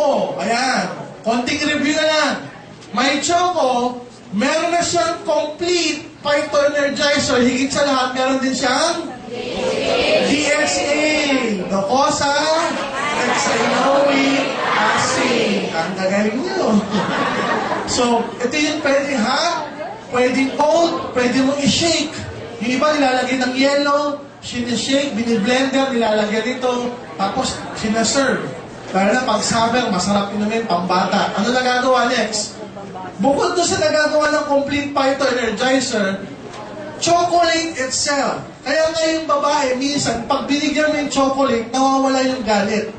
Choco, ayan, konting review na lang. My Choco, meron na siyang complete phytoenergizer. Higit sa lahat, meron din siyang DHA. Docosa, hexanoic acid. Ang gagaling nyo. So, ito yung pwedeng hot, pwedeng cold, pwede mong i-shake. Yung iba nilalagay ng yellow, sinishake, biniblender, nilalagay dito, tapos sinaserve. Lalo na pag summer, masarap inumin, pambata. Ano nagagawa next? Bukod doon sa nagagawa ng complete phytoenergizer, chocolate itself. Kaya nga yung babae, minsan, pag binigyan mo yung chocolate, nawawala yung galit.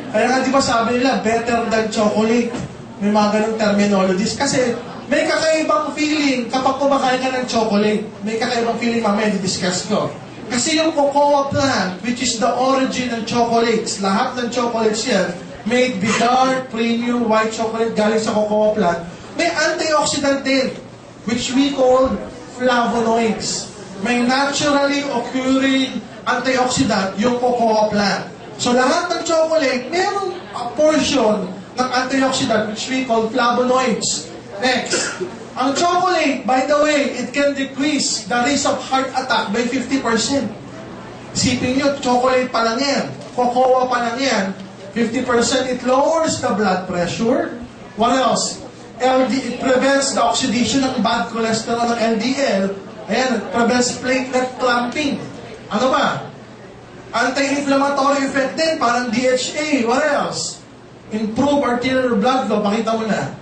Kaya nga, di ba sabi nila, better than chocolate. May mga ganong terminologies. Kasi, may kakaibang feeling kapag kumakain ka ng chocolate. May kakaibang feeling, mamaya di-discuss ko. Kasi yung cocoa plant, which is the origin ng chocolates, lahat ng chocolates yan, made with dark, premium, white chocolate galing sa cocoa plant, may antioxidant din, which we call flavonoids. May naturally occurring antioxidant yung cocoa plant. So lahat ng chocolate, mayroong a portion ng antioxidant which we call flavonoids. Next, ang chocolate, by the way, it can decrease the risk of heart attack by 50%. Isipin nyo, chocolate pa lang yan, cocoa pa lang yan, 50%, it lowers the blood pressure. What else? It prevents the oxidation ng bad cholesterol ng LDL. Ayan, it prevents platelet clumping. Ano ba? Anti-inflammatory effect din, parang DHA. What else? Improve arterial blood flow. Pakita mo na.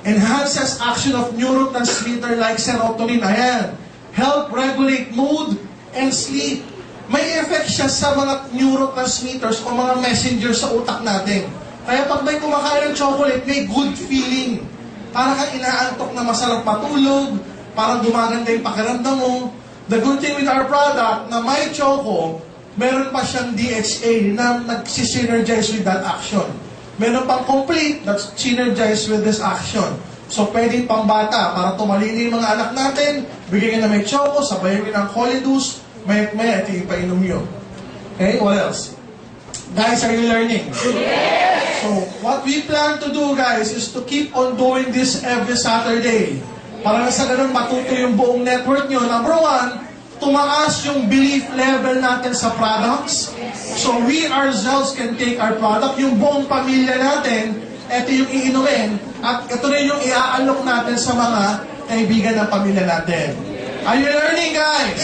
Enhances action of neurotransmitter like serotonin. Ayan. Help regulate mood and sleep. May effect siya sa mga neurotransmitters o mga messengers sa utak natin. Kaya pag may kumakain ng chocolate, may good feeling. Para kang inaantok na masarap matulog, parang gumaganda yung pakiramdam mo. The good thing with our product, na My Choco, meron pa siyang DHA na nag-synergize with that action. Meron pang complete that's synergized with this action. So, pwedeng pambata para tumalini yung mga anak natin, bigyan na may choco, sabayan nyo ng Holidus, may ito yung painom nyo. Okay, what else? Guys, are you learning? Yes! So, what we plan to do, guys, is to keep on doing this every Saturday. Para na sa ganun matuto yung buong network nyo. Number one, tumaas yung belief level natin sa products. So we ourselves can take our product, yung buong pamilya natin, ito yung iinumin, at ito rin yung iaalok natin sa mga kaibigan ng pamilya natin. Are you learning, guys?